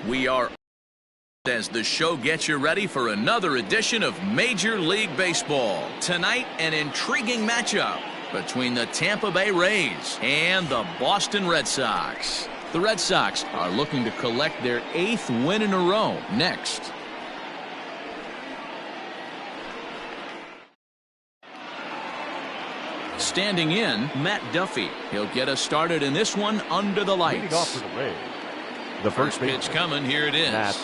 We are as the show gets you ready for another edition of Major League Baseball. Tonight, an intriguing matchup between the Tampa Bay Rays and the Boston Red Sox. The Red Sox are looking to collect their 8th win in a row next. Standing in, Matt Duffy. He'll get us started in this one under the lights. Leading off for the Rays, the first pitch coming. Here it is. Matt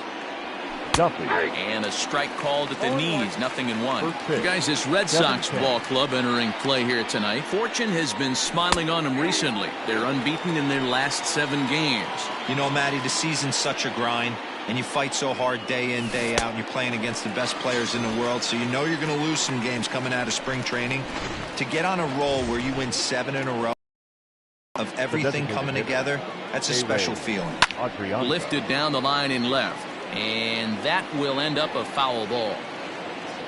Duffy. And a strike called at the knees. 0-1. Guys, this Red Sox ball club entering play here tonight. Fortune has been smiling on them recently. They're unbeaten in their last 7 games. You know, Matty, the season's such a grind, and you fight so hard day in, day out, and you're playing against the best players in the world, so you know you're going to lose some games coming out of spring training. To get on a roll where you win 7 in a row of everything coming together, that's a special feeling. Lifted down the line in left. And that will end up a foul ball.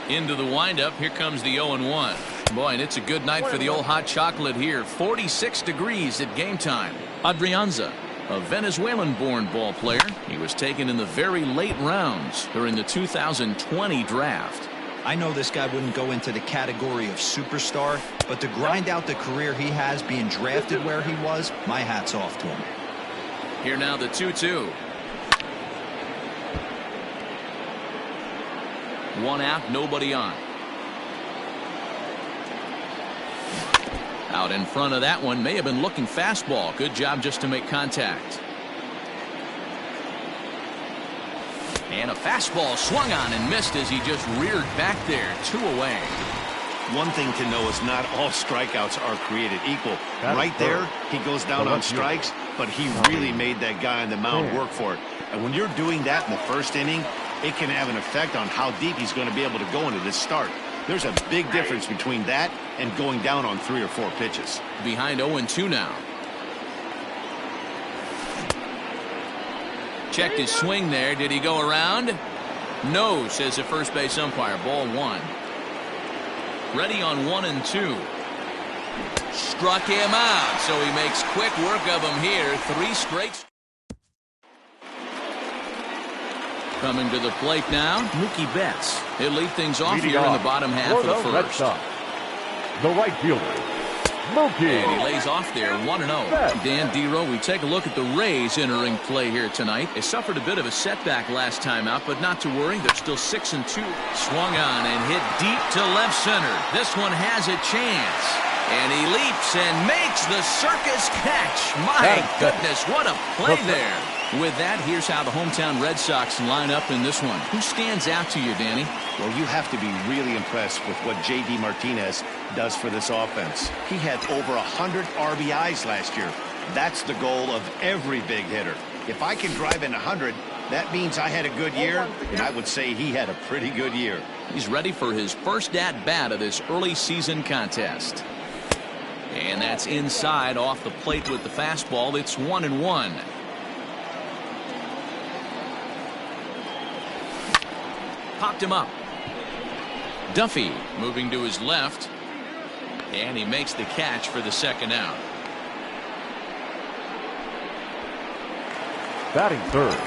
Into the windup, here comes the 0-1. Boy, and it's a good night for the old hot chocolate here. 46 degrees at game time. Adrianza, a Venezuelan-born ball player. He was taken in the very late rounds during the 2020 draft. I know this guy wouldn't go into the category of superstar, but to grind out the career he has being drafted where he was, my hat's off to him. Here now the 2-2. 1 out, nobody on. Out in front of that one, may have been looking fastball. Good job just to make contact. And a fastball swung on and missed as he just reared back there. 2 away. One thing to know is not all strikeouts are created equal. Right there, he goes down on strikes, but he really made that guy on the mound work for it. And when you're doing that in the first inning, it can have an effect on how deep he's going to be able to go into this start. There's a big difference between that and going down on 3 or 4 pitches. Behind 0-2 now. Checked his swing there. Did he go around? No, says the first base umpire. Ball 1. Ready on 1-2. Struck him out, so he makes quick work of him here. 3 straight. Coming to the plate now, Mookie Betts. He'll lead things off here in the bottom half of the first. The right fielder, Mookie. And he lays off there, 1-0. Dan Dero, we take a look at the Rays entering play here tonight. They suffered a bit of a setback last time out, but not to worry. They're still 6-2. Swung on and hit deep to left center. This one has a chance. And he leaps and makes the circus catch. My goodness, what a play there. With that, here's how the hometown Red Sox line up in this one. Who stands out to you, Danny? Well, you have to be really impressed with what J.D. Martinez does for this offense. He had over 100 RBIs last year. That's the goal of every big hitter. If I can drive in 100, that means I had a good year, and I would say he had a pretty good year. He's ready for his first at-bat of this early season contest. And that's inside off the plate with the fastball. It's 1-1. Popped him up. Duffy moving to his left. And he makes the catch for the 2nd out. Batting third.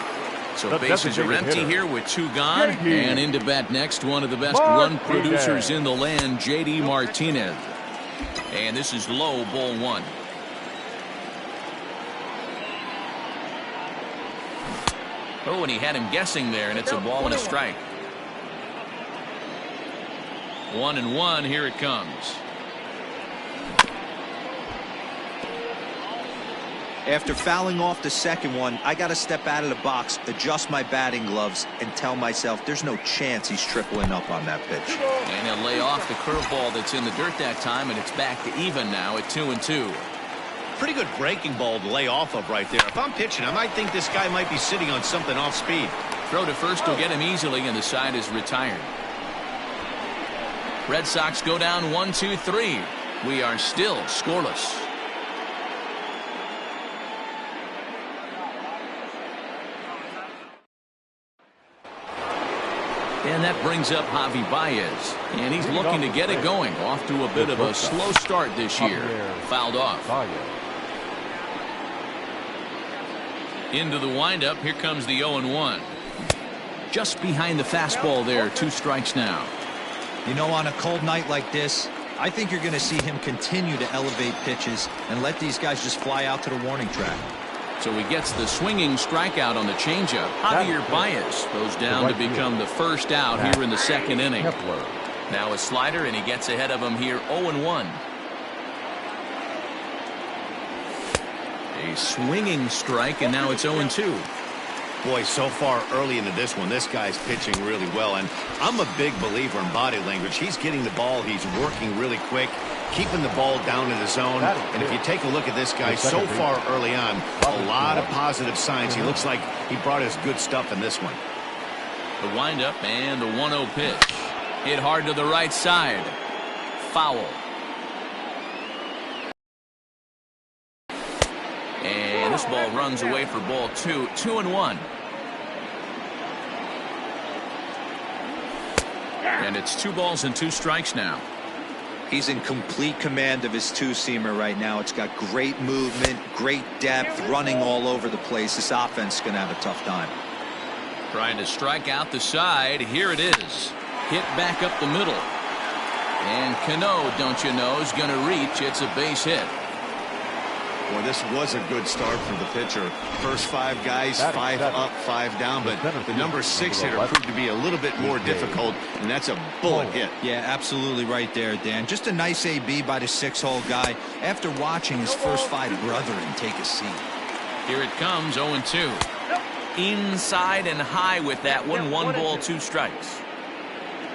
So bases are empty here with 2 gone. And into bat next, one of the best run producers in the land, J.D. Martinez. And this is low, ball 1. Oh, and he had him guessing there, and it's a ball and a strike. 1-1, here it comes. After fouling off the second one, I got to step out of the box, adjust my batting gloves, and tell myself there's no chance he's tripling up on that pitch. And he'll lay off the curveball that's in the dirt that time, and it's back to even now at 2-2. Pretty good breaking ball to lay off of right there. If I'm pitching, I might think this guy might be sitting on something off speed. Throw to first will get him easily, and the side is retired. Red Sox go down 1-2-3. We are still scoreless. And that brings up Javi Baez. And he's looking to get it going. Off to a bit of a slow start this year. Fouled off. Into the windup. Here comes the 0-1. Just behind the fastball there. 2 strikes now. You know, on a cold night like this, I think you're going to see him continue to elevate pitches and let these guys just fly out to the warning track. So he gets the swinging strikeout on the changeup. Javier Baez goes down to become the first out here in the 2nd inning. Now a slider, and he gets ahead of him here. 0-1. A swinging strike, and now it's 0-2. Boy, so far early into this one, this guy's pitching really well, and I'm a big believer in body language. He's getting the ball, he's working really quick, keeping the ball down in the zone, and if you take a look at this guy so far early on, a lot of positive signs. He looks like he brought his good stuff in this one. The windup and the 1-0 pitch. Hit hard to the right side. Foul. And this ball runs away for ball 2. 2-1. And it's 2 balls and 2 strikes now. He's in complete command of his 2-seamer right now. It's got great movement, great depth, running all over the place. This offense is going to have a tough time. Trying to strike out the side. Here it is. Hit back up the middle. And Cano, don't you know, is going to reach. It's a base hit. Well, this was a good start for the pitcher. First 5 guys, 5 up, 5 down, but the number 6 hitter proved to be a little bit more difficult, and that's a bullet hit. Yeah, absolutely right there, Dan. Just a nice AB by the 6-hole guy after watching his first 5 brethren take a seat. Here it comes, 0-2. Inside and high with that one. 1 ball, 2 strikes.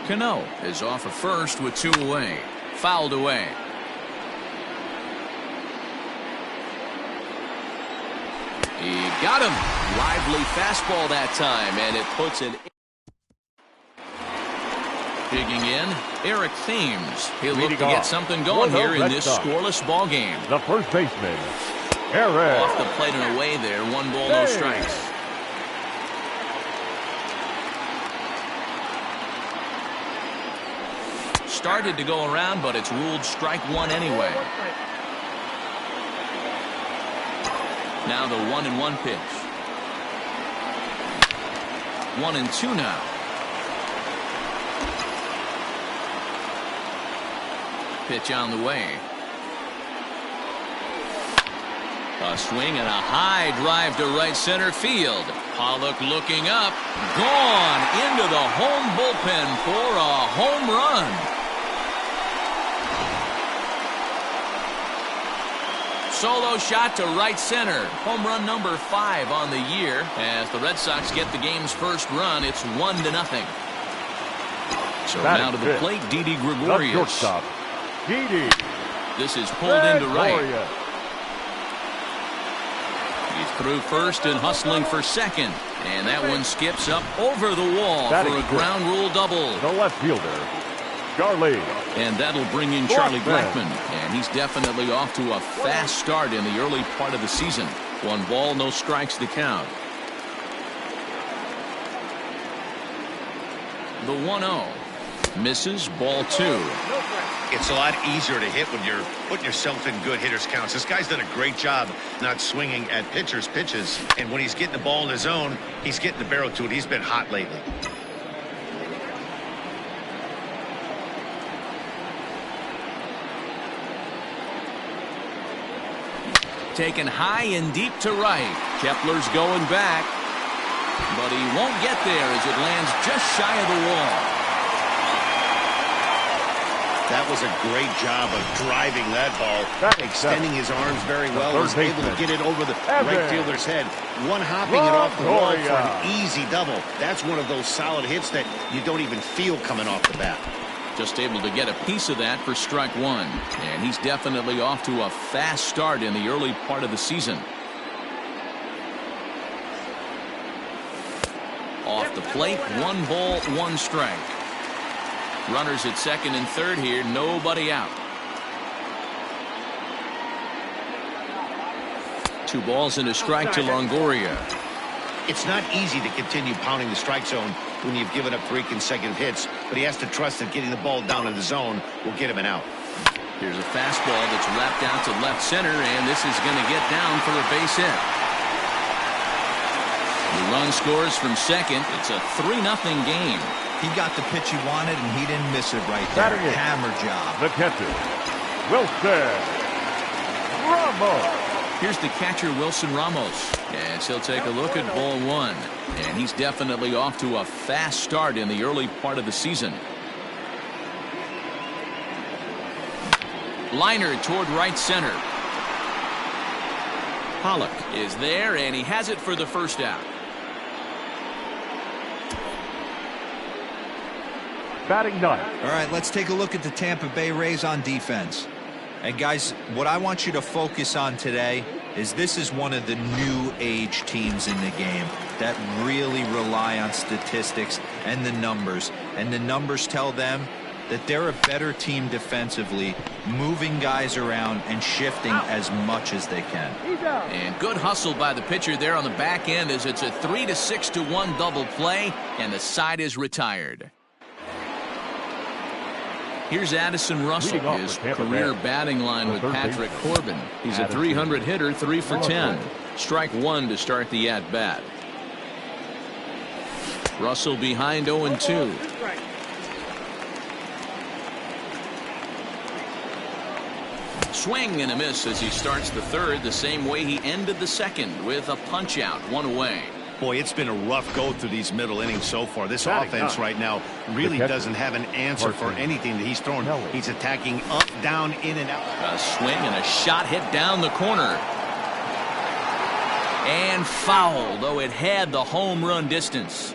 Cano is off of first with 2 away. Fouled away. He got him. Lively fastball that time, and it puts it. Digging in, Eric Thames. He'll look to get something going here in this scoreless ball game. The first baseman, Eric. Off the plate and away there. 1 ball, no strikes. Started to go around, but it's ruled strike 1 anyway. Now the 1-1 pitch. 1-2 now. Pitch on the way. A swing and a high drive to right center field. Pollock looking up. Gone into the home bullpen for a home run. Solo shot to right center. Home run number 5 on the year. As the Red Sox get the game's first run, it's 1-0. So now to the plate, Didi Gregorius. This is pulled into right. He's through first and hustling for second. And that one skips up over the wall for a ground rule double. The left fielder, Charlie. And that'll bring in Charlie Blackmon. And he's definitely off to a fast start in the early part of the season. 1 ball, no strikes to count. The 1-0. Misses, ball 2. It's a lot easier to hit when you're putting yourself in good hitters' counts. This guy's done a great job not swinging at pitchers' pitches. And when he's getting the ball in his zone, he's getting the barrel to it. He's been hot lately. Taken high and deep to right. Kepler's going back. But he won't get there as it lands just shy of the wall. That was a great job of driving that ball, extending his arms very well, was able to get it over the right fielder's head, one-hopping it off the wall for an easy double. That's one of those solid hits that you don't even feel coming off the bat. Just able to get a piece of that for strike 1. And he's definitely off to a fast start in the early part of the season. Off the plate, 1 ball, 1 strike. Runners at second and third here, nobody out. 2 balls and a strike to Longoria. It's not easy to continue pounding the strike zone when you've given up 3 consecutive hits, but he has to trust that getting the ball down in the zone will get him an out. Here's a fastball that's wrapped out to left center, and this is going to get down for a base hit. The run scores from second. It's a 3-0 game. He got the pitch he wanted, and he didn't miss it right there. Hammer job. The catcher, Wilson Ramos. Here's the catcher, Wilson Ramos. Yes, he'll take a look at ball one. And he's definitely off to a fast start in the early part of the season. Liner toward right center. Pollock is there, and he has it for the first out. Batting ninth. All right, let's take a look at the Tampa Bay Rays on defense. And guys, what I want you to focus on today is this is one of the new age teams in the game that really rely on statistics and the numbers. And the numbers tell them that they're a better team defensively, moving guys around and shifting as much as they can. And good hustle by the pitcher there on the back end as it's a 3-6-1 double play, and the side is retired. Here's Addison Russell, his career batting line with Patrick Corbin. He's a 300 hitter, 3 for 10. Strike one to start the at-bat. Russell behind 0-2. Swing and a miss as he starts the third the same way he ended the second with a punch out, 1 away. Boy, it's been a rough go through these middle innings so far. This offense right now really doesn't have an answer for anything that he's throwing. He's attacking up, down, in, and out. A swing and a shot hit down the corner. And foul, though it had the home run distance.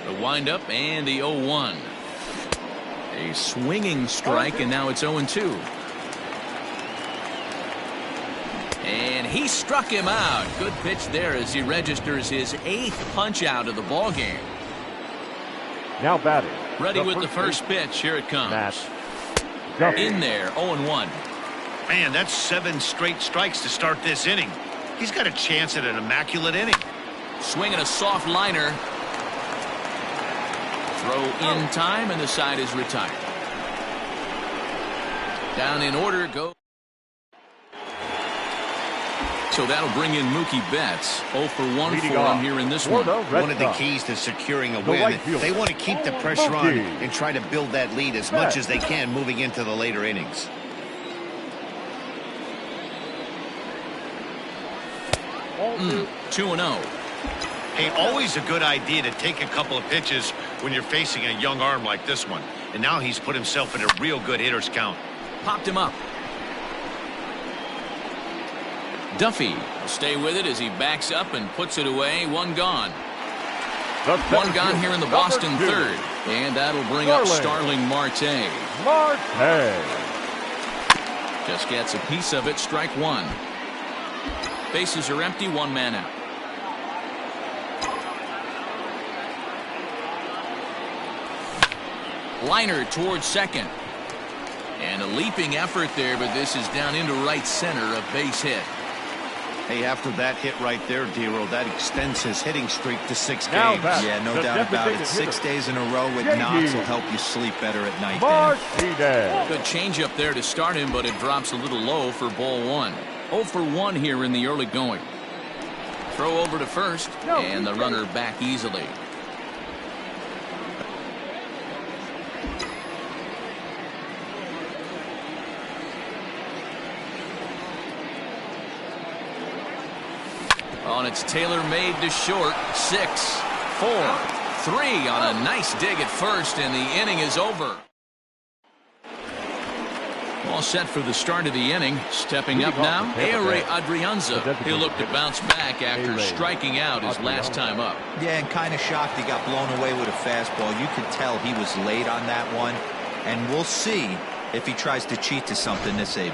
The windup and the 0-1. A swinging strike, and now it's 0-2. And he struck him out. Good pitch there as he registers his 8th punch out of the ball game. Now batting. Ready with the first pitch. Here it comes. In there, 0-1. Man, that's 7 straight strikes to start this inning. He's got a chance at an immaculate inning. Swinging a soft liner. Throw in time, and the side is retired. Down in order, go. So that'll bring in Mookie Betts. 0 for 1 for him here in this one. One of the keys to securing a win. They want to keep the pressure on and try to build that lead as much as they can moving into the later innings. Mm, 2-0. Hey, always a good idea to take a couple of pitches when you're facing a young arm like this one. And now he's put himself in a real good hitter's count. Popped him up. Duffy will stay with it as he backs up and puts it away. 1 gone. 1 gone here in the Boston third. And that'll bring up Starling Marte. Just gets a piece of it. Strike 1. Bases are empty. 1 man out. Liner towards second. And a leaping effort there, but this is down into right center, a base hit. Hey, after that hit right there, Dero, that extends his hitting streak to 6 games. Yeah, no doubt about it. 6 days in a row with knocks will help you sleep better at night. Dan. Good changeup there to start him, but it drops a little low for ball 1. 0 for 1 here in the early going. Throw over to first, and the runner back easily. On its tailor-made to short. 6, 4, 3 on a nice dig at first, and the inning is over. All set for the start of the inning. Stepping up now, Ehire Adrianza. He'll look to bounce back after striking out his last time up. Yeah, and kind of shocked he got blown away with a fastball. You could tell he was late on that one, and we'll see if he tries to cheat to something this AB.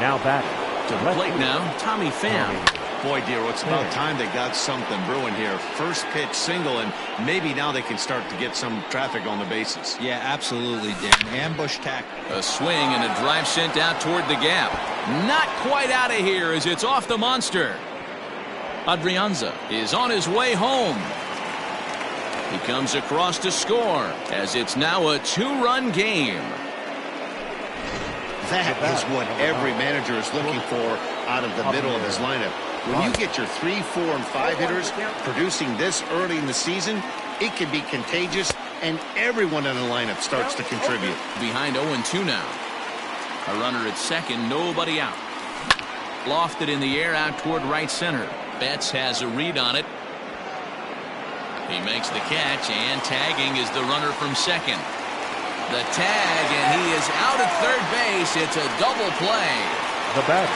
Now batting. To the plate now, Tommy Pham. Boy, Dero, it's about time they got something brewing here. First pitch single, and maybe now they can start to get some traffic on the bases. Yeah, absolutely, Dan. Ambush tackle. A swing and a drive sent out toward the gap. Not quite out of here as it's off the monster. Adrianza is on his way home. He comes across to score as it's now a 2-run game. That is what every manager is looking for out of the middle of his lineup. When you get your 3, 4, and 5 hitters producing this early in the season, it can be contagious, and everyone in the lineup starts to contribute. Behind 0-2 now. A runner at second, nobody out. Lofted in the air out toward right center. Betts has a read on it. He makes the catch, and tagging is the runner from second. The tag, and he is out at third base. It's a double play. The batter,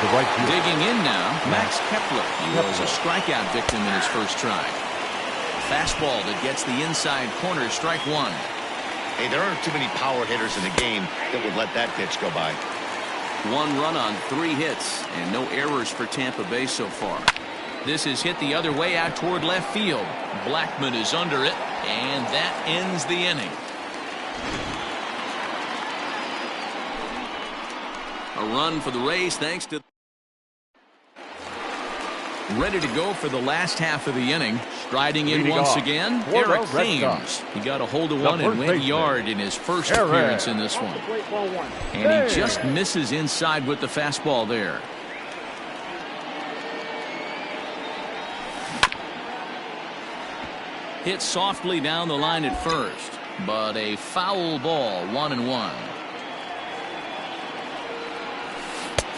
the right fielder. Digging in now, Max Kepler. He was a strikeout victim in his first try. Fastball that gets the inside corner, strike one. Hey, there aren't too many power hitters in the game that would let that pitch go by. 1 run on 3 hits, and no errors for Tampa Bay so far. This is hit the other way out toward left field. Blackman is under it, and that ends the inning. A run for the Rays thanks to... Ready to go for the last half of the inning. Striding in once again, Eric Thames. He got a hold of one and went yard in his first appearance in this one. And he just misses inside with the fastball there. Hit softly down the line at first, but a foul ball, 1-1.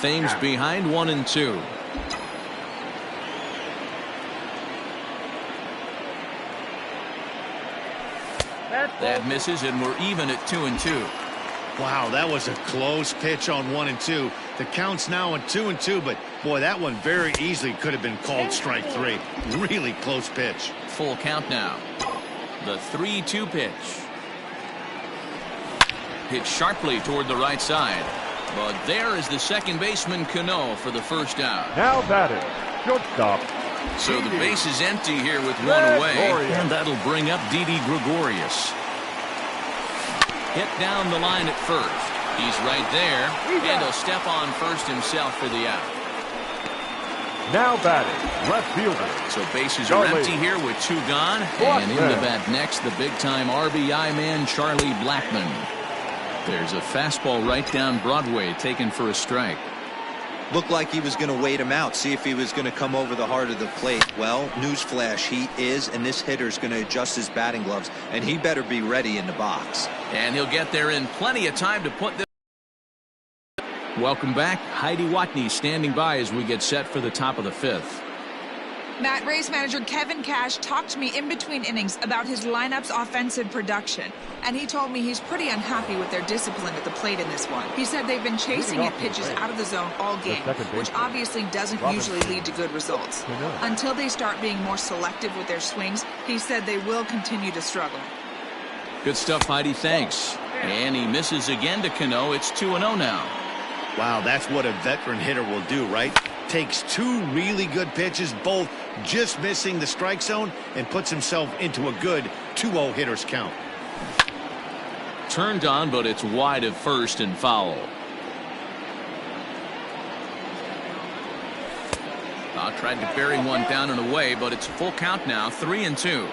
Thames behind 1-2. That misses, and we're even at 2-2. Wow, that was a close pitch on 1-2. The count's now at 2-2, but boy, that one very easily could have been called strike 3. Really close pitch. Full count now. The 3-2 pitch. Hit sharply toward the right side. But there is the second baseman, Cano, for the first out. Now batting, shortstop. So the base is empty here with 1 away, and that'll bring up Didi Gregorius. Hit down the line at first. He's right there, and he'll step on first himself for the out. Now batting, left fielder. So bases are empty here with 2 gone, and in the bat next, the big-time RBI man, Charlie Blackman. There's a fastball right down Broadway taken for a strike. Looked like he was going to wait him out, see if he was going to come over the heart of the plate. Well, newsflash, he is, and this hitter's going to adjust his batting gloves, and he better be ready in the box. And he'll get there in plenty of time to put this. Welcome back. Heidi Watney standing by as we get set for the top of the 5th. Matt, Rays manager Kevin Cash talked to me in between innings about his lineup's offensive production, and he told me he's pretty unhappy with their discipline at the plate in this one. He said they've been chasing at pitches out of the zone all game, which obviously doesn't usually lead to good results. Until they start being more selective with their swings, he said they will continue to struggle. Good stuff, Heidi. Thanks. And he misses again to Cano. It's 2-0 now. Wow, that's what a veteran hitter will do, right? Takes 2 really good pitches, both just missing the strike zone, and puts himself into a good 2-0 hitter's count. Turned on, but it's wide of first and foul. Tried to bury one down and away, but it's full count now, 3-2.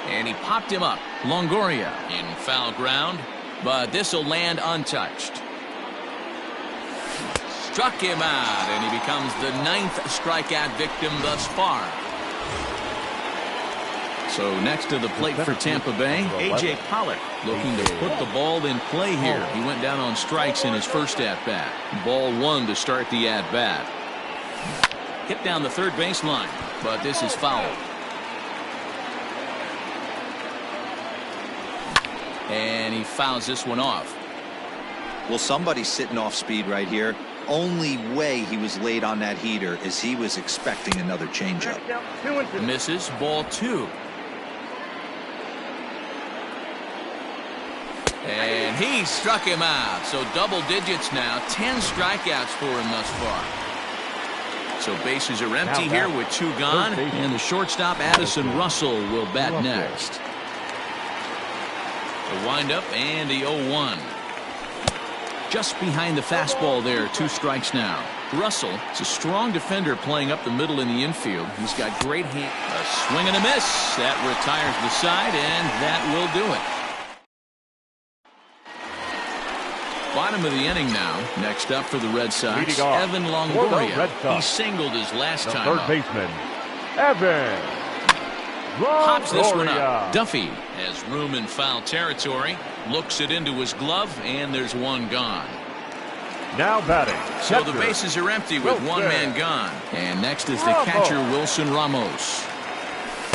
And he popped him up. Longoria in foul ground, but this will land untouched. Struck him out, and he becomes the 9th strikeout victim thus far. So next to the plate for Tampa Bay, A.J. Pollock looking to put the ball in play here. He went down on strikes in his first at-bat. Ball 1 to start the at-bat. Hit down the third baseline, but this is foul. And he fouls this one off. Well, somebody's sitting off speed right here. Only way he was late on that heater is he was expecting another changeup. Misses, ball 2. And he struck him out. So double digits now. 10 strikeouts for him thus far. So bases are empty here with 2 gone. And the shortstop, Addison Russell, will bat next. The windup and the 0-1. Just behind the fastball there. 2 strikes now. Russell is a strong defender playing up the middle in the infield. He's got great hand. A swing and a miss. That retires the side, and that will do it. Bottom of the inning now. Next up for the Red Sox, Evan Longoria. He singled his last time third up. baseman, Evan Longoria. Pops this one up. Duffy has room in foul territory. Looks it into his glove, and there's one gone. Now batting. So the bases are empty with one man gone. And next is the catcher, Wilson Ramos.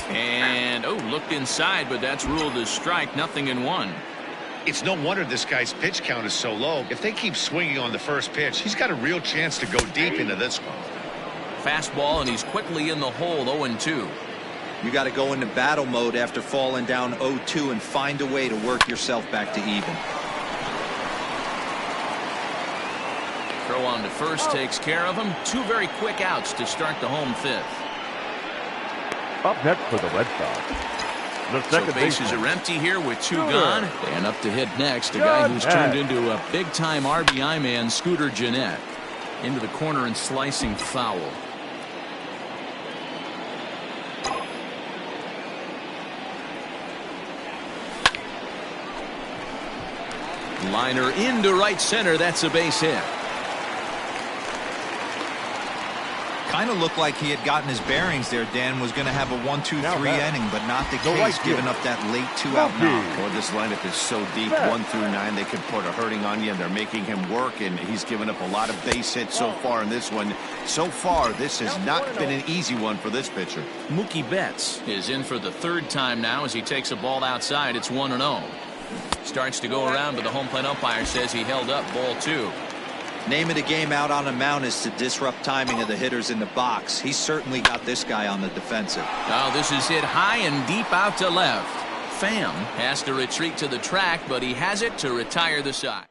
And, looked inside, but that's ruled as strike. Nothing in one. It's no wonder this guy's pitch count is so low. If they keep swinging on the first pitch, he's got a real chance to go deep into this one. Fastball, and he's quickly in the hole, 0-2. You got to go into battle mode after falling down 0-2 and find a way to work yourself back to even. Throw on to first takes care of him. Two very quick outs to start the home fifth. Up next for the Red Sox, the second bases are empty here with two gone. And up to hit next, a guy who's turned into a big-time RBI man, Scooter Gennett. Into the corner and slicing foul. Liner into right center. That's a base hit. Kind of looked like he had gotten his bearings there. Dan was going to have a 1-2-3 inning, but not the case, giving up that late two-out knock. Boy, this lineup is so deep, 1 through 9, they could put a hurting on you, and they're making him work, and he's given up a lot of base hits so far in this one. So far, this has not been an easy one for this pitcher. Mookie Betts is in for the third time now as he takes a ball outside. It's 1-0. Starts to go around, but the home plate umpire says he held up, ball 2. Name of the game out on a mound is to disrupt timing of the hitters in the box. He's certainly got this guy on the defensive. Oh, this is hit high and deep out to left. Pham has to retreat to the track, but he has it to retire the side.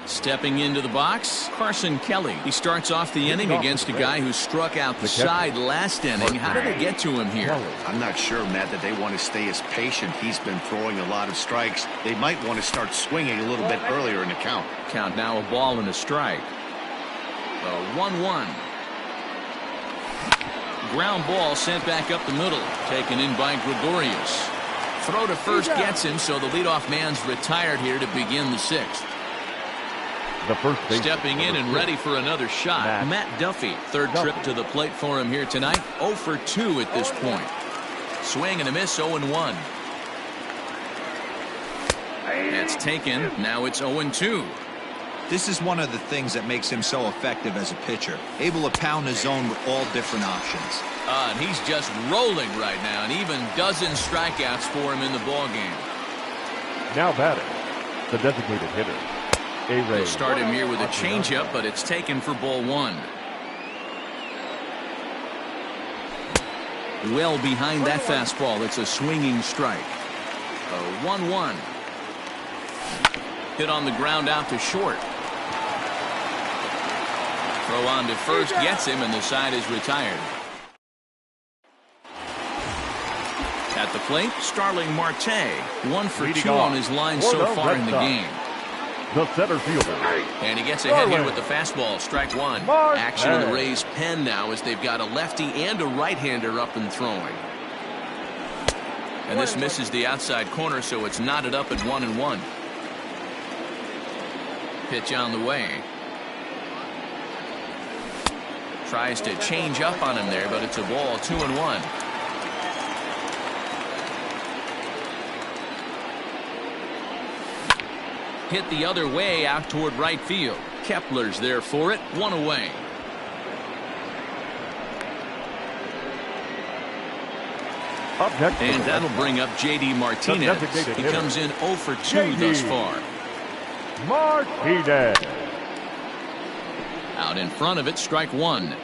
Stepping into the box, Carson Kelly. He starts off the inning against a guy who struck out the side last inning. How did they get to him here? I'm not sure, Matt, that they want to stay as patient. He's been throwing a lot of strikes. They might want to start swinging a little bit earlier in the count. Count now, a ball and a strike. 1-1. Ground ball sent back up the middle. Taken in by Gregorius. Throw to first gets him, so the leadoff man's retired here to begin the sixth. The first base stepping in and ready for another shot. Matt Duffy, third trip to the plate for him here tonight. 0 for 2 at this point. Swing and a miss, 0-1. That's taken. Now it's 0-2. This is one of the things that makes him so effective as a pitcher. Able to pound the zone with all different options. And he's just rolling right now, and even dozens strikeouts for him in the ballgame. Now batting, the designated hitter. They'll start him here with a changeup, but it's taken for ball 1. Well behind that fastball. It's a swinging strike. 1-1. Hit on the ground out to short. Throw on to first gets him, and the side is retired. At the plate, Starling Marte. 1 for 2 on his line so far in the game. The center fielder. And he gets ahead here with the fastball. Strike 1. Action in the Rays' pen now as they've got a lefty and a right-hander up and throwing. And this misses the outside corner, so it's knotted up at 1-1. Pitch on the way. Tries to change up on him there, but it's a ball, 2-1. Hit the other way out toward right field. Kepler's there for it. 1 away. And that'll bring up J.D. Martinez. He comes in 0 for 2 thus far. Martinez. Out in front of it, strike 1.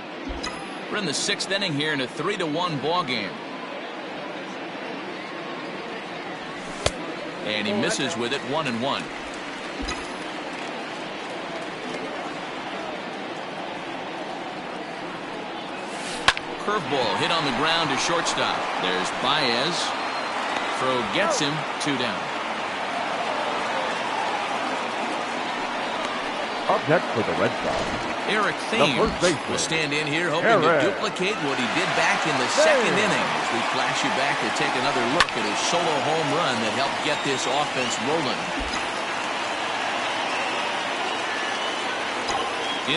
We're in the 6th inning here in a 3-1 ball game. And he misses with it, 1-1. Curveball hit on the ground to shortstop. There's Baez. Throw gets him, 2 down. Up next for the Red Sox, Eric first Thames baseman. will stand in here hoping to duplicate what he did back in the second inning. As we flash you back to take another look at his solo home run that helped get this offense rolling.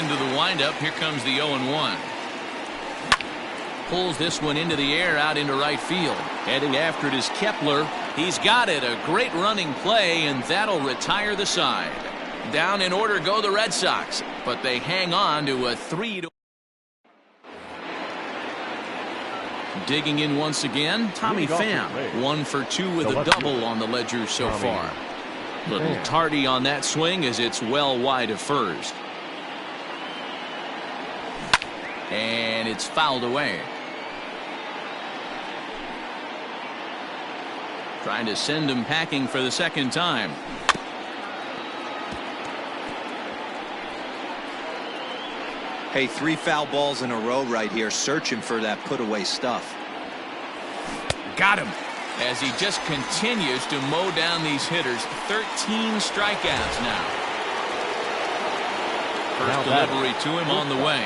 Into the windup, here comes the 0-1. Pulls this one into the air out into right field. Heading after it is Kepler. He's got it. A great running play, and that'll retire the side. Down in order go the Red Sox, but they hang on to a 3-1. Digging in once again, Tommy Pham, 1 for 2 with a double on the ledger so far. Little tardy on that swing as it's well wide of first. And it's fouled away. Trying to send him packing for the second time. Hey, 3 foul balls in a row right here, searching for that put-away stuff. Got him. As he just continues to mow down these hitters. 13 strikeouts now. First delivery to him on the way.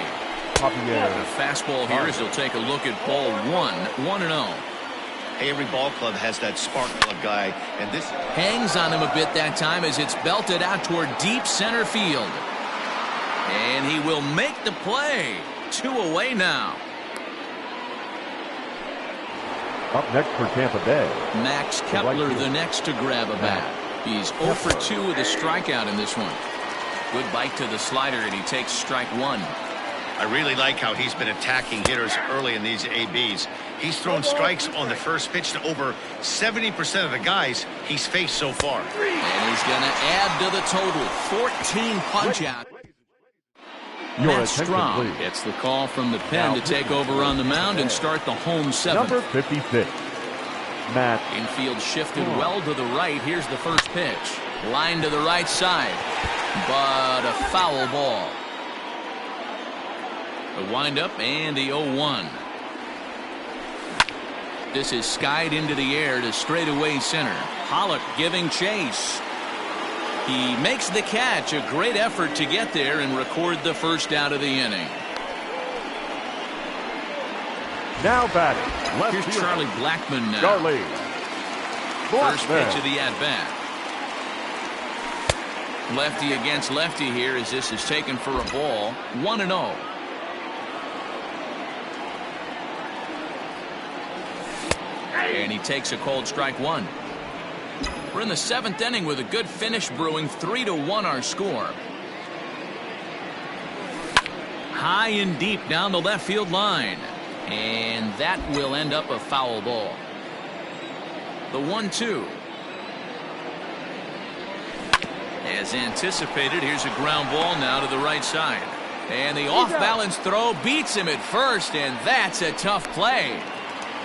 The fastball here as he'll take a look at ball 1. 1-0. Hey, every ball club has that spark plug guy, and this hangs on him a bit that time as it's belted out toward deep center field. And he will make the play. 2 away now. Up next for Tampa Bay, Max Kepler the next to grab a bat. He's 0 for 2 with a strikeout in this one. Good bite to the slider, and he takes strike 1. I really like how he's been attacking hitters early in these ABs. He's thrown strikes on the first pitch to over 70% of the guys he's faced so far. And he's going to add to the total. 14 punch-out. Matt Strom gets the call from the pen to take over on the mound and start the home 7th. Number 56, Matt. Infield shifted well to the right. Here's the first pitch. Line to the right side. But a foul ball. The windup and the 0-1. This is skied into the air to straightaway center. Pollock giving chase. He makes the catch. A great effort to get there and record the first out of the inning. Now batting. Left Here's field. Charlie Blackmon now. Charlie. First pitch of the at-bat. Lefty against lefty here as this is taken for a ball. 1-0. And he takes a cold strike 1. We're in the 7th inning with a good finish brewing. 3-1 our score. High and deep down the left field line. And that will end up a foul ball. The 1-2. As anticipated, here's a ground ball now to the right side. And the off-balance throw beats him at first, and that's a tough play.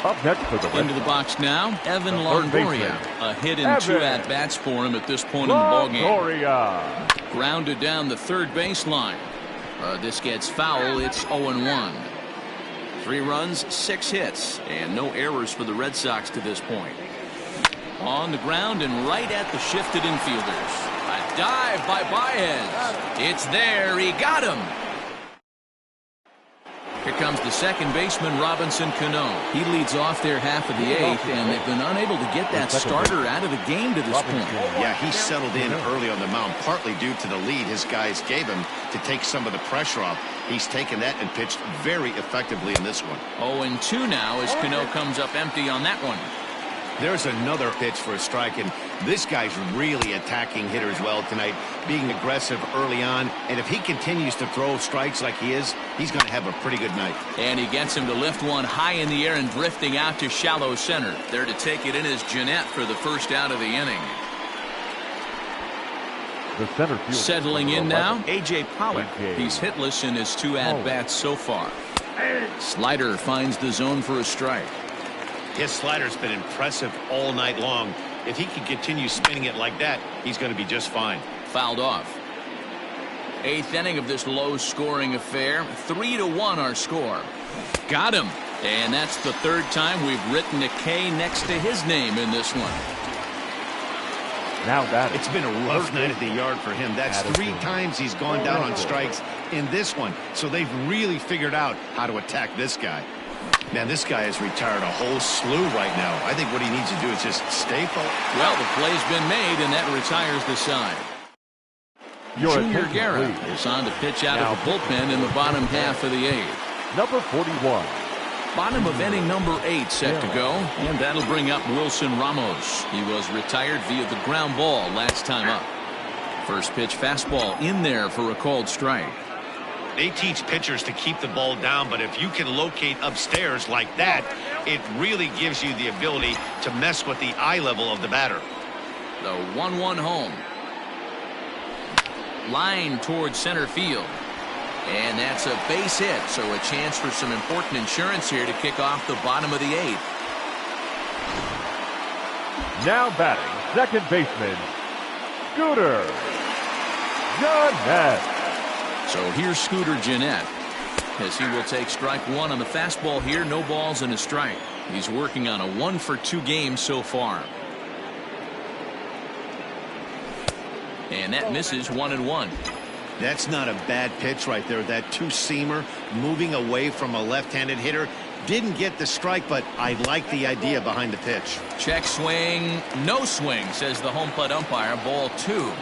Up next for the Into the box now, Evan Longoria. A hit in 2 at-bats for him at this point in the ballgame. Grounded down the third baseline. This gets foul. It's 0-1. 3 runs, 6 hits, and no errors for the Red Sox to this point. On the ground and right at the shifted infielders. A dive by Baez. It's there. He got him. Here comes the second baseman, Robinson Cano. He leads off their half of the 8th, and they've been unable to get that starter out of the game to this point. Yeah, he settled in early on the mound, partly due to the lead his guys gave him to take some of the pressure off. He's taken that and pitched very effectively in this one. 0-2 now as Cano comes up empty on that one. There's another pitch for a strike, and this guy's really attacking hitters well tonight, being aggressive early on. And if he continues to throw strikes like he is, he's going to have a pretty good night. And he gets him to lift one high in the air and drifting out to shallow center. There to take it in is Jeanette for the first out of the inning. The center field settling in now, A.J. Pollock. He's hitless in his 2 at-bats so far. Slider finds the zone for a strike. His slider's been impressive all night long. If he can continue spinning it like that, he's going to be just fine. Fouled off. 8th inning of this low-scoring affair. 3-1 our score. Got him. And that's the 3rd time we've written a K next to his name in this one. Now batting. It's been a rough night at the yard for him. That's 3 times he's gone down on strikes in this one. So they've really figured out how to attack this guy. Man, this guy has retired a whole slew right now. I think what he needs to do is just stay focused. Well, the play's been made, and that retires the side. Junior Guerra is on to pitch out of the bullpen in the bottom half of the 8th. Number 41. Bottom of inning number 8 set to go, and that'll bring up Wilson Ramos. He was retired via the ground ball last time up. First pitch fastball in there for a called strike. They teach pitchers to keep the ball down, but if you can locate upstairs like that, it really gives you the ability to mess with the eye level of the batter. The 1-1 home. Line towards center field. And that's a base hit, so a chance for some important insurance here to kick off the bottom of the 8th. Now batting, second baseman, Scooter Jeanette. So here's Scooter Jeanette, as he will take strike 1 on the fastball here. No balls and a strike. He's working on a 1-for-2 game so far. And that misses 1-1. That's not a bad pitch right there. That two-seamer moving away from a left-handed hitter. Didn't get the strike, but I like the idea behind the pitch. Check swing, no swing, says the home plate umpire. Ball 2.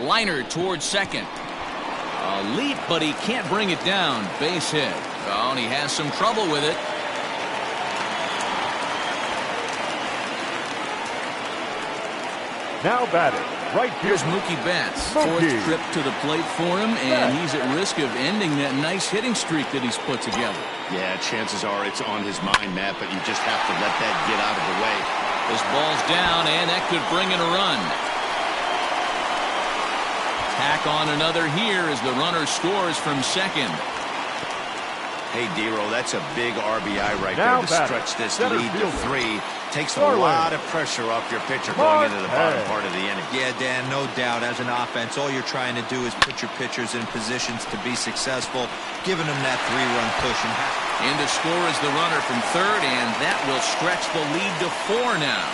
Liner towards second. A leap, but he can't bring it down. Base hit. Oh, and he has some trouble with it. Now batting, right Here's field, Mookie Betts. Mookie. 4th trip to the plate for him, and he's at risk of ending that nice hitting streak that he's put together. Yeah, chances are it's on his mind, Matt, but you just have to let that get out of the way. This ball's down, and that could bring in a run. Tack on another here as the runner scores from second. Hey, Dero, that's a big RBI right Now there to stretch this center lead to fielder. 3. Takes a Starling. lot of pressure off your pitcher going into the bottom part of the inning. Yeah, Dan, no doubt. As an offense, all you're trying to do is put your pitchers in positions to be successful, giving them that 3-run push. In to score is the runner from third, and that will stretch the lead to 4 now.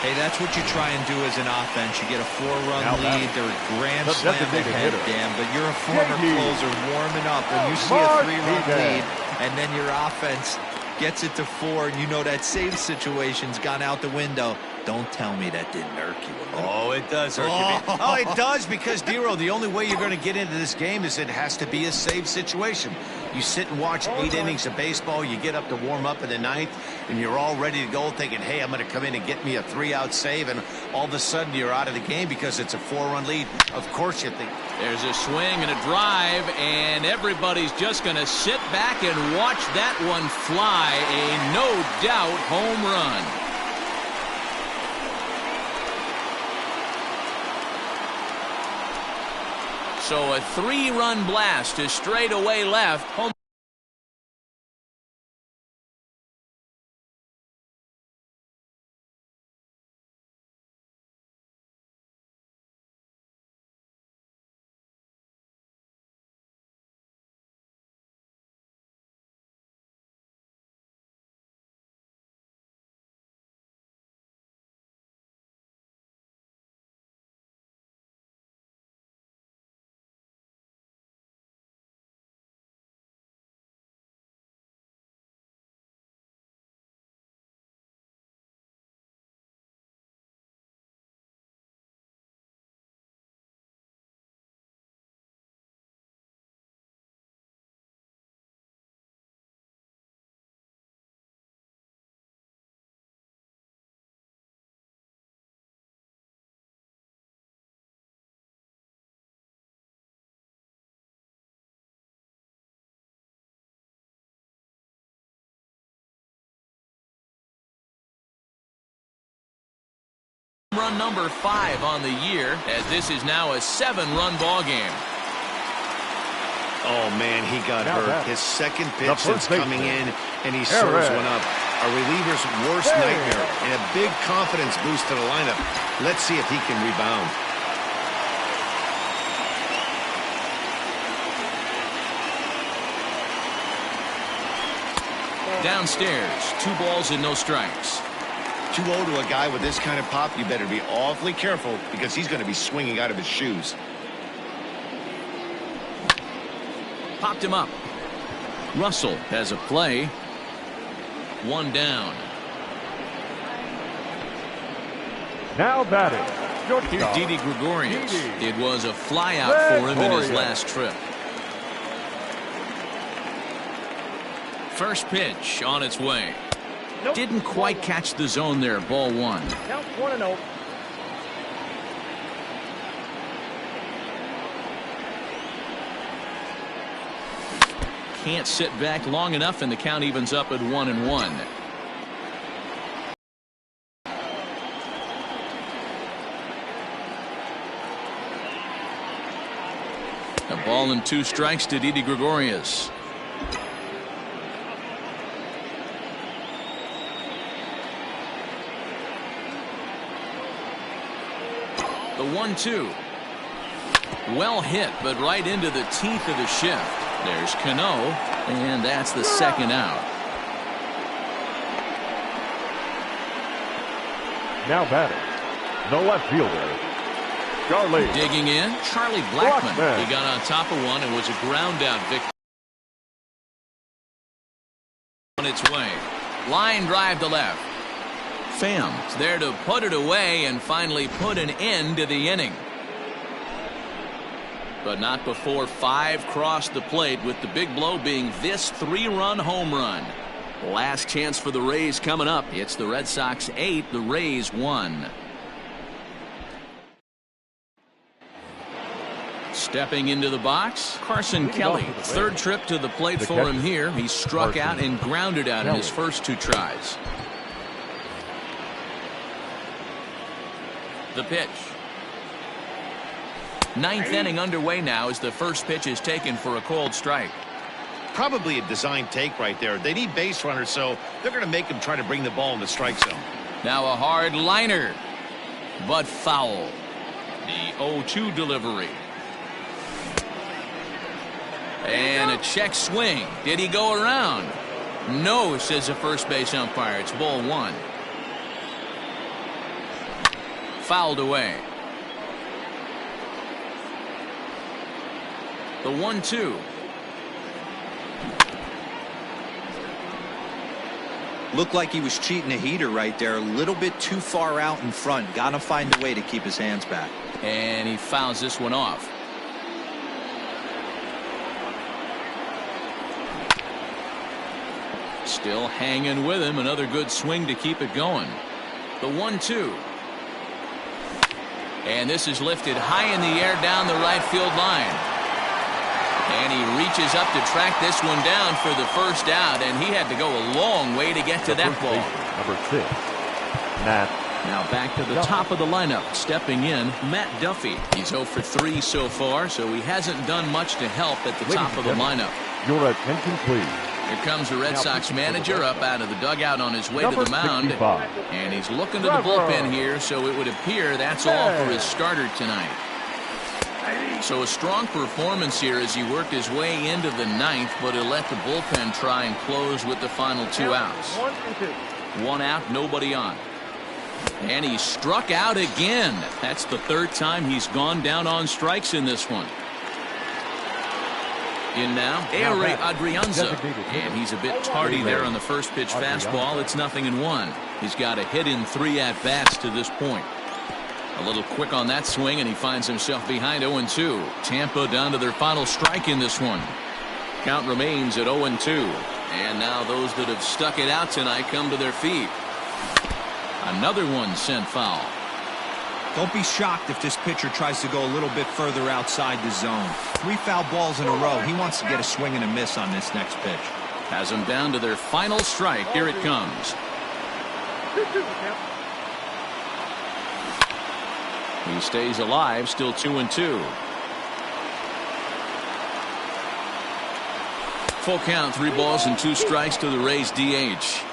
Hey, that's what you try and do as an offense. You get a 4-run lead. They're a grand The slam designated ahead, hitter. Dan, but you're a former JD. closer warming up. When you see a 3-run lead, and then your offense gets it to 4, and you know that save situation's gone out the window. Don't tell me that didn't irk you a little. Oh, it does hurt you. Oh, it does, because, Dero, the only way you're going to get into this game is it has to be a save situation. You sit and watch 8 innings of baseball, you get up to warm up in the 9th, and you're all ready to go thinking, hey, I'm going to come in and get me a 3-out save, and all of a sudden you're out of the game because it's a 4-run lead. Of course you think. There's a swing and a drive, and everybody's just going to sit back and watch that one fly. A no-doubt home run. So a 3-run blast to straightaway left. Home. Run number 5 on the year, as this is now a 7-run ball game. Oh, man, he got Now hurt. that- His second the pitch first since coming baseman. in, and he serves Eric. one up. A reliever's worst Hey. nightmare, and a big confidence boost to the lineup. Let's see if he can rebound. Downstairs, 2 balls and no strikes. 2-0 to a guy with this kind of pop, you better be awfully careful because he's going to be swinging out of his shoes. Popped him up. Russell has a play. 1 down. Now batting. Here's Didi Gregorius. It was a flyout for him in his last trip. First pitch on its way. Didn't quite catch the zone there. Ball 1. Count 1-0. Can't sit back long enough, and the count evens up at 1-1. A ball and 2 strikes to Didi Gregorius. The 1-2. Well hit, but right into the teeth of the shift. There's Cano, and that's the second out. Now batting. The left fielder, Charlie. Digging in, Charlie Blackmon. He got on top of one and was a ground out victory. On its way. Line drive to left. Pham's there to put it away and finally put an end to the inning. But not before 5 crossed the plate, with the big blow being this 3-run home run. Last chance for the Rays coming up. It's the Red Sox 8, the Rays 1. Stepping into the box, Carson Kelly. 3rd trip to the plate for him here. He struck out and grounded out in his first 2 tries. The pitch. 9th inning underway now as the first pitch is taken for a called strike. Probably a design take right there. They need base runners, so they're going to make him try to bring the ball in the strike zone. Now a hard liner, but foul. The 0-2 delivery. And a check swing. Did he go around? No, says the first base umpire. It's ball 1. Fouled away. The 1-2. Looked like he was cheating a heater right there. A little bit too far out in front. Got to find a way to keep his hands back. And he fouls this one off. Still hanging with him. Another good swing to keep it going. The 1-2. And this is lifted high in the air down the right field line. And he reaches up to track this one down for the first out, and he had to go a long way to get to that ball. Number 6, Matt. Now back to the top of the lineup. Stepping in, Matt Duffy. He's 0 for 3 so far, so he hasn't done much to help at the top of the lineup. Your attention, please. Here comes the Red Sox manager up out of the dugout on his way to the mound. And he's looking to the bullpen here, so it would appear that's all for his starter tonight. So a strong performance here as he worked his way into the 9th, but he'll let the bullpen try and close with the final 2 outs. 1 out, nobody on. And he struck out again. That's the 3rd time he's gone down on strikes in this one. In now, Ehire Adrianza. And he's a bit tardy there on the first pitch fastball. It's 0-1. He's got a hit in 3 at-bats to this point. A little quick on that swing, and he finds himself behind 0-2. Tampa down to their final strike in this one. Count remains at 0-2. And now those that have stuck it out tonight come to their feet. Another one sent foul. Don't be shocked if this pitcher tries to go a little bit further outside the zone. 3 foul balls in a row. He wants to get a swing and a miss on this next pitch. Has them down to their final strike. Here it comes. He stays alive, still 2-2. Full count, 3 balls and 2 strikes to the Rays DH.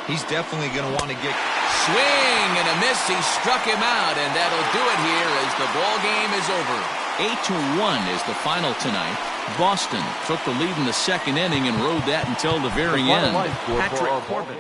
He's definitely going to want to get... Swing and a miss. He struck him out, and that'll do it here as the ball game is over. 8-1 is the final tonight. Boston took the lead in the second inning and rode that until the very end. Patrick Corbin.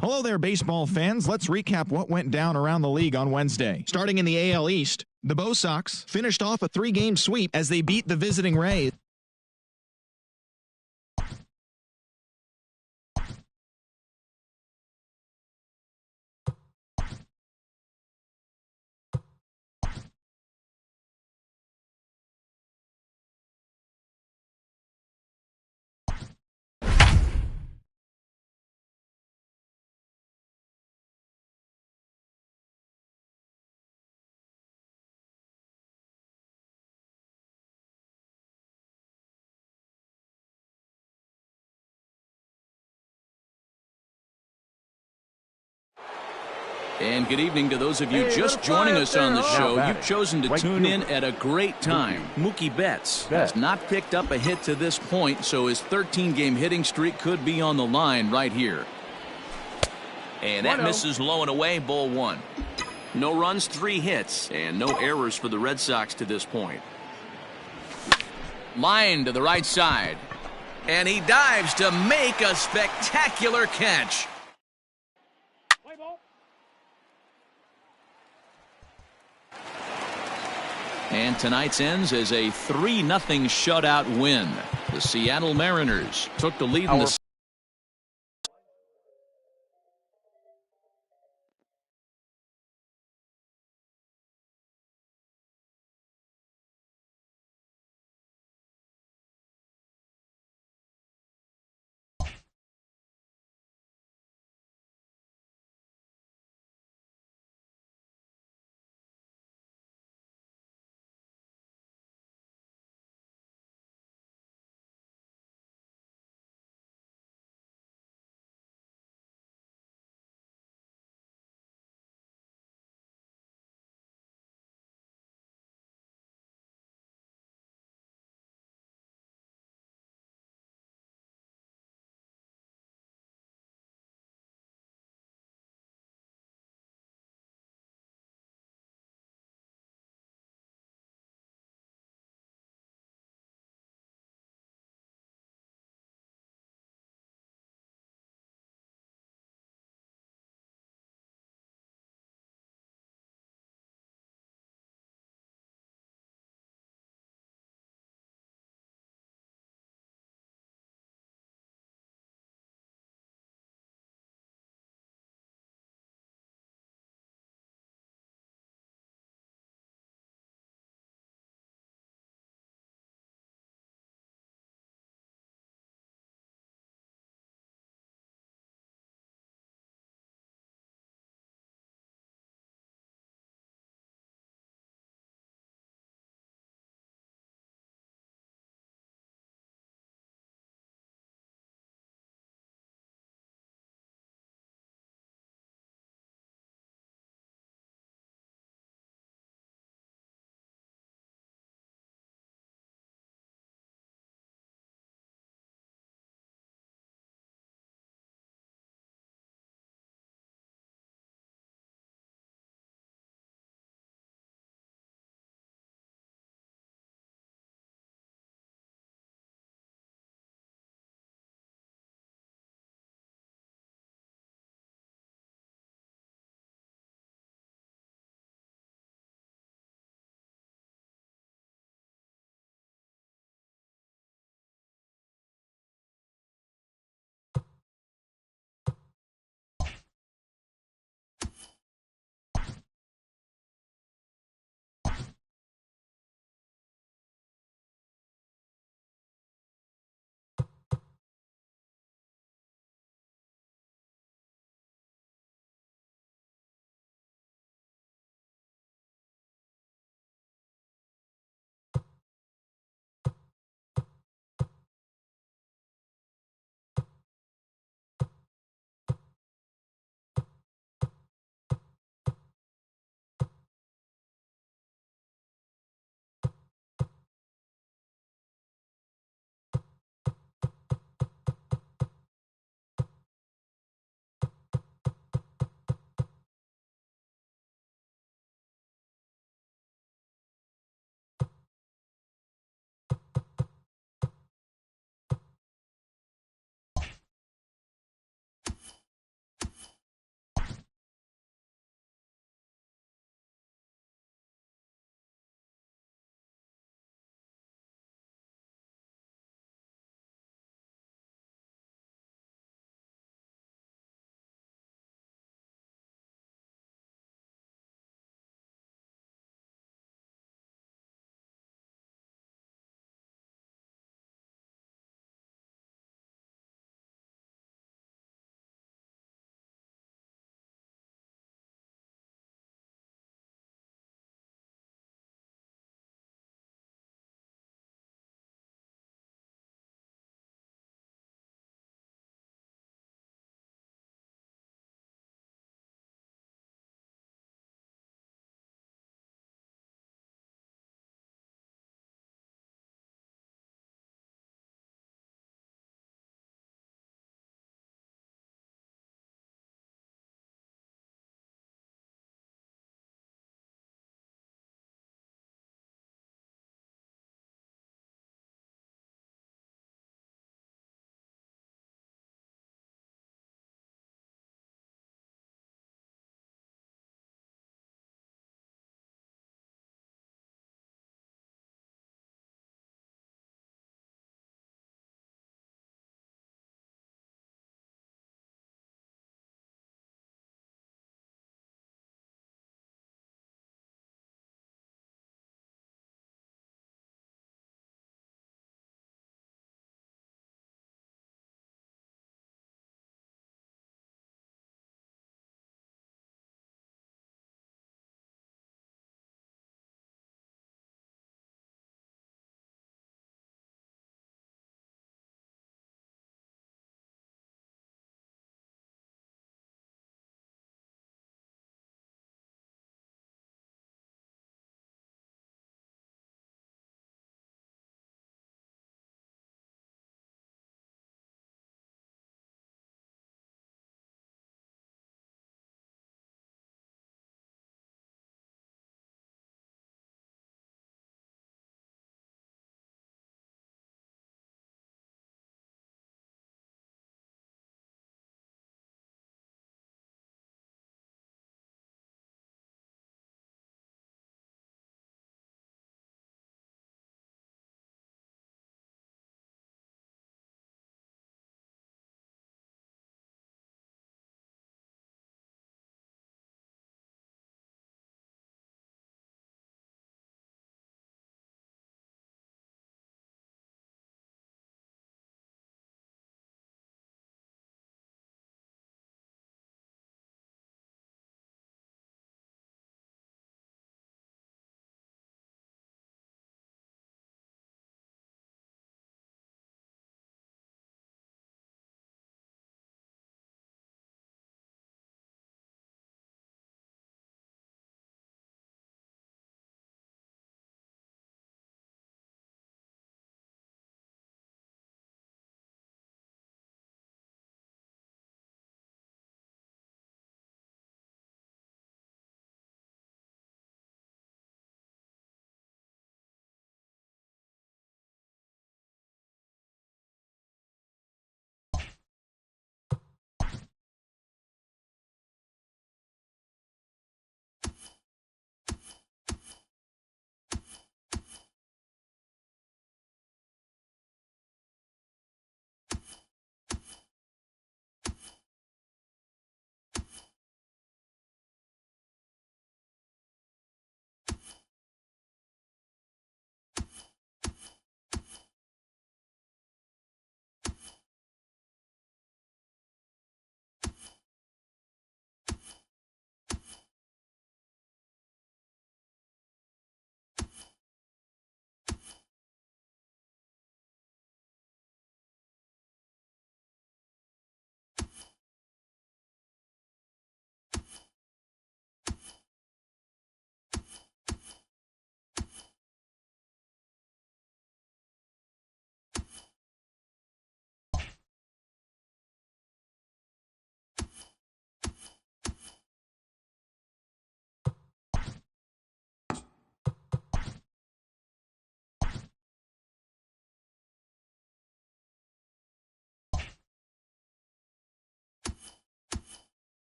Hello there, baseball fans. Let's recap what went down around the league on Wednesday. Starting in the AL East, the Bo Sox finished off a 3-game sweep as they beat the visiting Rays. And good evening to those of you just joining us on the show. You've chosen to tune in at a great time. Mookie Betts has not picked up a hit to this point, so his 13-game hitting streak could be on the line right here. And that misses low and away, ball one. No runs, 3 hits, and no errors for the Red Sox to this point. Line to the right side. And he dives to make a spectacular catch. And tonight's ends as a 3-0 shutout win. The Seattle Mariners took the lead in the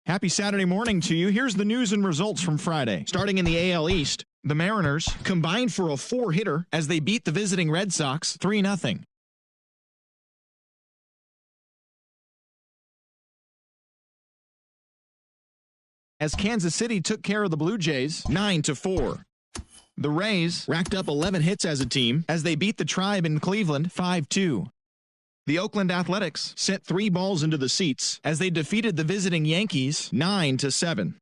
Happy Saturday morning to you. Here's the news and results from Friday. Starting in the AL East, the Mariners combined for a 4-hitter as they beat the visiting Red Sox 3-0. As Kansas City took care of the Blue Jays 9-4. The Rays racked up 11 hits as a team as they beat the Tribe in Cleveland 5-2. The Oakland Athletics sent 3 balls into the seats as they defeated the visiting Yankees 9-7.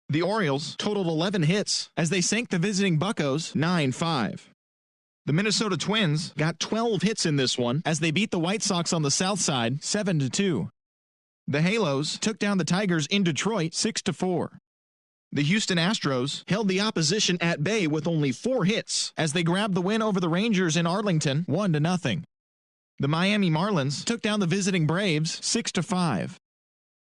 The Orioles totaled 11 hits as they sank the visiting Buccos 9-5. The Minnesota Twins got 12 hits in this one as they beat the White Sox on the South Side 7-2. The Halos took down the Tigers in Detroit 6-4. The Houston Astros held the opposition at bay with only 4 hits as they grabbed the win over the Rangers in Arlington 1-0. The Miami Marlins took down the visiting Braves 6-5.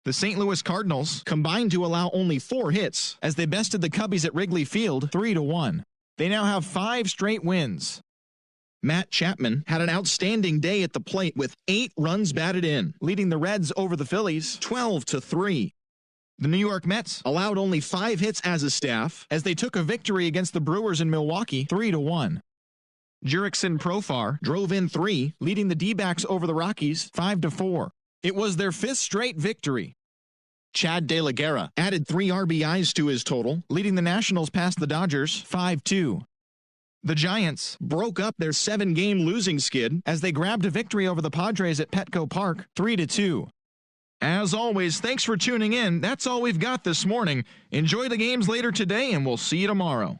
The St. Louis Cardinals combined to allow only 4 hits as they bested the Cubbies at Wrigley Field 3-1. They now have 5 straight wins. Matt Chapman had an outstanding day at the plate with 8 runs batted in, leading the Reds over the Phillies 12-3. The New York Mets allowed only 5 hits as a staff as they took a victory against the Brewers in Milwaukee 3-1. Jurickson Profar drove in 3, leading the D-backs over the Rockies 5-4. It was their 5th straight victory. Chad De La Guerra added 3 RBIs to his total, leading the Nationals past the Dodgers 5-2. The Giants broke up their 7-game losing skid as they grabbed a victory over the Padres at Petco Park 3-2. As always, thanks for tuning in. That's all we've got this morning. Enjoy the games later today, and we'll see you tomorrow.